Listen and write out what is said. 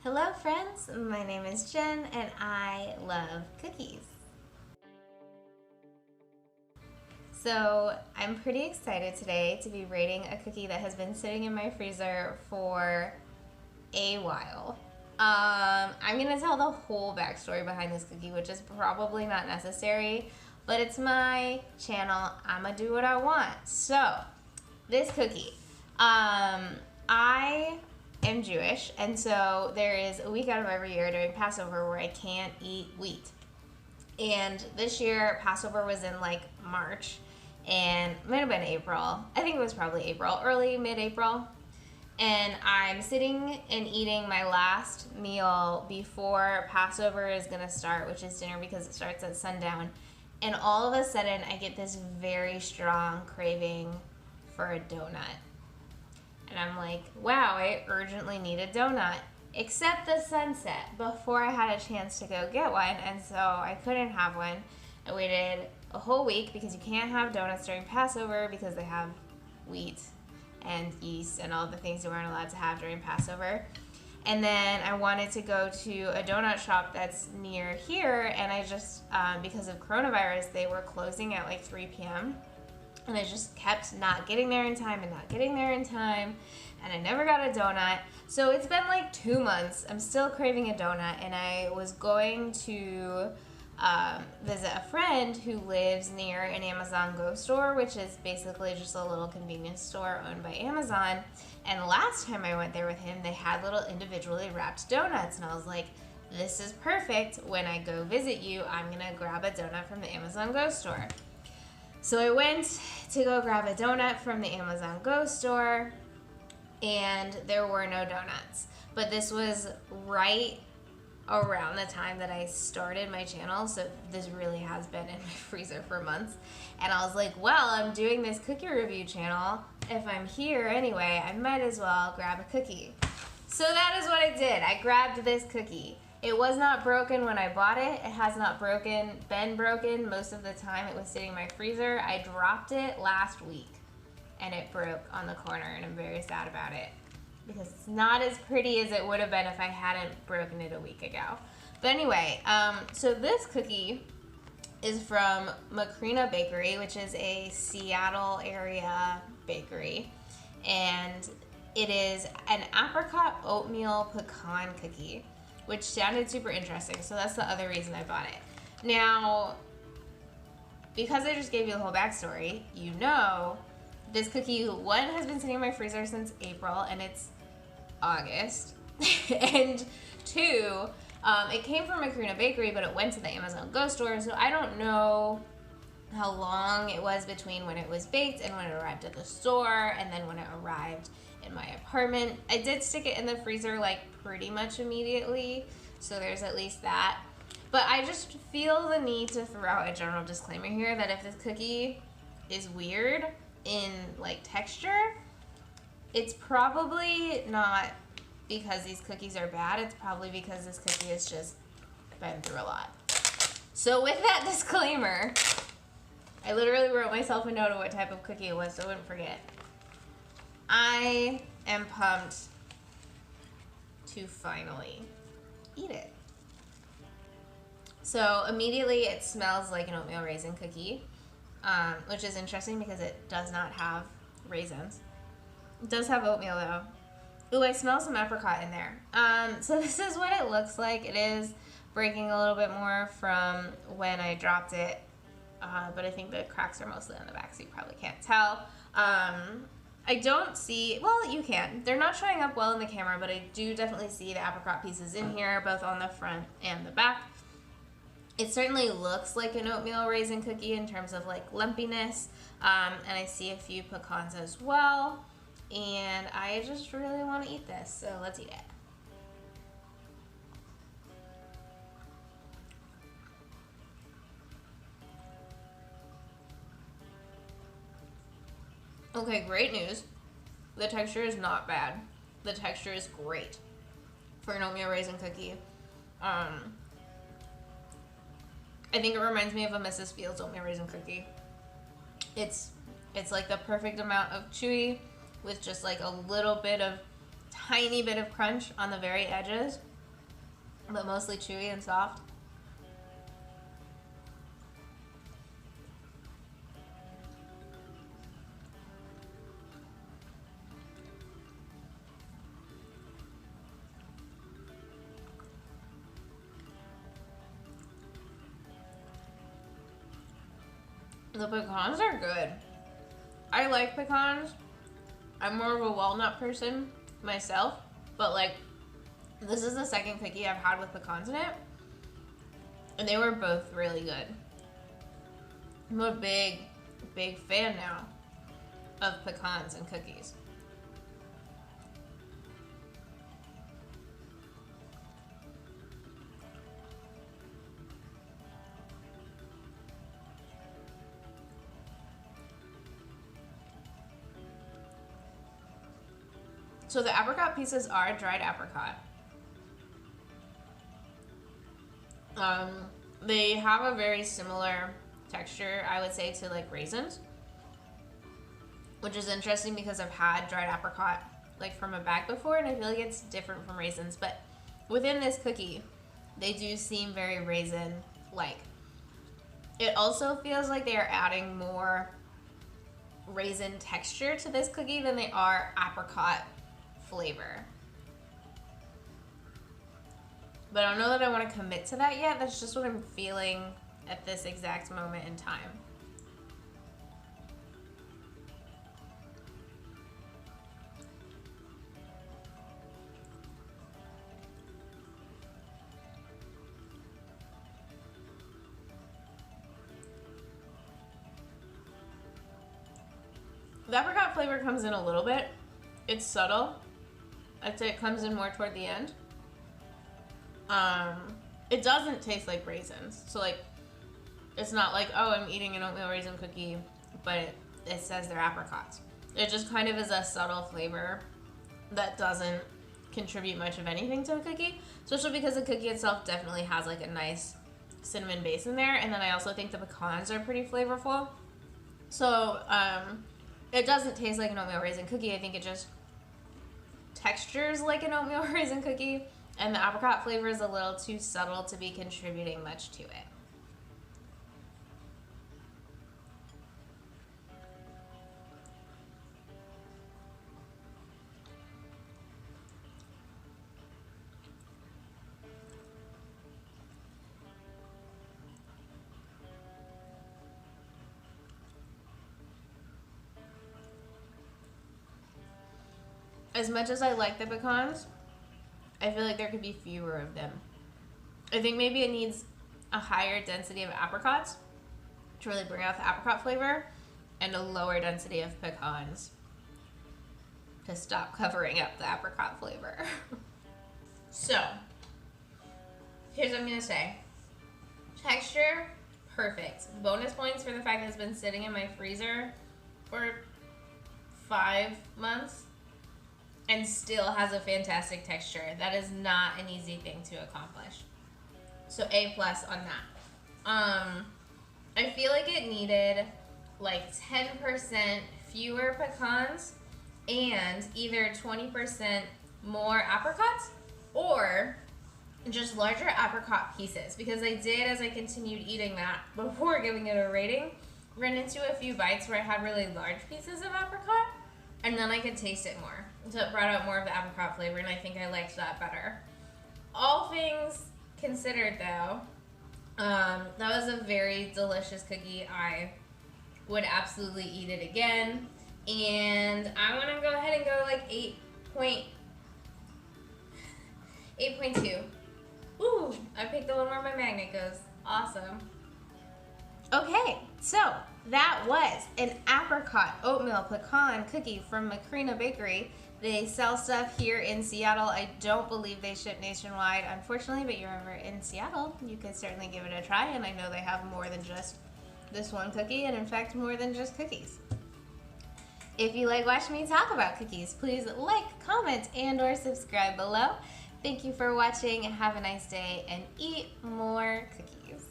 Hello friends, my name is Jen and I love cookies. So I'm pretty excited today to be rating a cookie that has been sitting in my freezer for a while. I'm gonna tell the whole backstory behind this cookie, which is probably not necessary, but it's my channel, I'ma do what I want. So, this cookie, I am Jewish, and so there is a week out of every year during Passover where I can't eat wheat. And this year, Passover was in like March, and it might have been April. I think it was probably April, early, mid-April. And I'm sitting and eating my last meal before Passover is gonna start, which is dinner because it starts at sundown. And all of a sudden, I get this very strong craving for a donut. And I'm like, wow, I urgently need a donut. Except the sunset before I had a chance to go get one, and so I couldn't have one. I waited a whole week because you can't have donuts during Passover because they have wheat and yeast and all the things you weren't allowed to have during Passover. And then I wanted to go to a donut shop that's near here, and I just, because of coronavirus, they were closing at like 3 p.m. And I just kept not getting there in time and not getting there in time, and I never got a donut. So it's been like 2 months. I'm still craving a donut, and I was going to visit a friend who lives near an Amazon Go store, which is basically just a little convenience store owned by Amazon. And last time I went there with him, they had little individually wrapped donuts, and I was like, this is perfect. When I go visit you, I'm gonna grab a donut from the Amazon Go store. So I went to go grab a donut from the Amazon Go store, and there were no donuts. But this was right around the time that I started my channel, so this really has been in my freezer for months. And I was like, well, I'm doing this cookie review channel. If I'm here anyway, I might as well grab a cookie. So that is what I did. I grabbed this cookie. It was not broken when I bought it. It has not been broken most of the time it was sitting in my freezer. I dropped it last week and it broke on the corner, and I'm very sad about it because it's not as pretty as it would have been if I hadn't broken it a week ago. But anyway, so this cookie is from Macrina Bakery, which is a Seattle area bakery, and it is an apricot oatmeal pecan cookie, which sounded super interesting, so that's the other reason I bought it. Now, because I just gave you the whole backstory, you know this cookie, one, has been sitting in my freezer since April, and it's August, and two, it came from Macrina Bakery, but it went to the Amazon Go store, so I don't know how long it was between when it was baked and when it arrived at the store, and then when it arrived in my apartment. I did stick it in the freezer like pretty much immediately, so there's at least that. But I just feel the need to throw out a general disclaimer here that if this cookie is weird in like texture, it's probably not because these cookies are bad. It's probably because this cookie has just been through a lot. So with that disclaimer, I literally wrote myself a note of what type of cookie it was so I wouldn't forget. I am pumped to finally eat it. So immediately it smells like an oatmeal raisin cookie, which is interesting because it does not have raisins. It does have oatmeal though. Ooh, I smell some apricot in there. So this is what it looks like. It is breaking a little bit more from when I dropped it, but I think the cracks are mostly on the back, so you probably can't tell. I don't see, well, you can. They're not showing up well in the camera, but I do definitely see the apricot pieces in here, both on the front and the back. It certainly looks like an oatmeal raisin cookie in terms of like lumpiness, and I see a few pecans as well, and I just really want to eat this, so let's eat it. Okay, great news. The texture is not bad. The texture is great for an oatmeal raisin cookie. I think it reminds me of a Mrs. Fields oatmeal raisin cookie. It's like the perfect amount of chewy with just like a little bit of tiny bit of crunch on the very edges. but mostly chewy and soft. The pecans are good. I like pecans. I'm more of a walnut person myself, but like, this is the second cookie I've had with pecans in it, and they were both really good. I'm a big, big fan now of pecans and cookies. So the apricot pieces are dried apricot. They have a very similar texture, I would say, to like raisins, which is interesting because I've had dried apricot like from a bag before, and I feel like it's different from raisins. But within this cookie, they do seem very raisin-like. It also feels like they are adding more raisin texture to this cookie than they are apricot flavor. But I don't know that I want to commit to that yet. That's just what I'm feeling at this exact moment in time. The apricot flavor comes in a little bit. It's subtle. I'd say it comes in more toward the end. It doesn't taste like raisins. So like, it's not like, oh, I'm eating an oatmeal raisin cookie, but it says they're apricots. It just kind of is a subtle flavor that doesn't contribute much of anything to a cookie, especially because the cookie itself definitely has like a nice cinnamon base in there. And then I also think the pecans are pretty flavorful. So it doesn't taste like an oatmeal raisin cookie. I think it just textures like an oatmeal raisin cookie, and the apricot flavor is a little too subtle to be contributing much to it. As much as I like the pecans, I feel like there could be fewer of them. I think maybe it needs a higher density of apricots to really bring out the apricot flavor, and a lower density of pecans to stop covering up the apricot flavor. So, here's what I'm gonna say. Texture, perfect. Bonus points for the fact that it's been sitting in my freezer for 5 months and still has a fantastic texture. That is not an easy thing to accomplish. So A+ on that. I feel like it needed like 10% fewer pecans and either 20% more apricots, or just larger apricot pieces, because I did, as I continued eating that before giving it a rating, run into a few bites where I had really large pieces of apricot, and then I could taste it more. So it brought out more of the apricot flavor, and I think I liked that better. All things considered though, that was a very delicious cookie. I would absolutely eat it again. And I want to go ahead and go like 8.2. Ooh, I picked the one where my magnet goes. Awesome. Okay, so that was an apricot oatmeal pecan cookie from Macrina Bakery. They sell stuff here in Seattle. I don't believe they ship nationwide, unfortunately, but you're ever in Seattle, you could certainly give it a try, and I know they have more than just this one cookie, and in fact, more than just cookies. If you like watching me talk about cookies, please like, comment, and or subscribe below. Thank you for watching, have a nice day, and eat more cookies.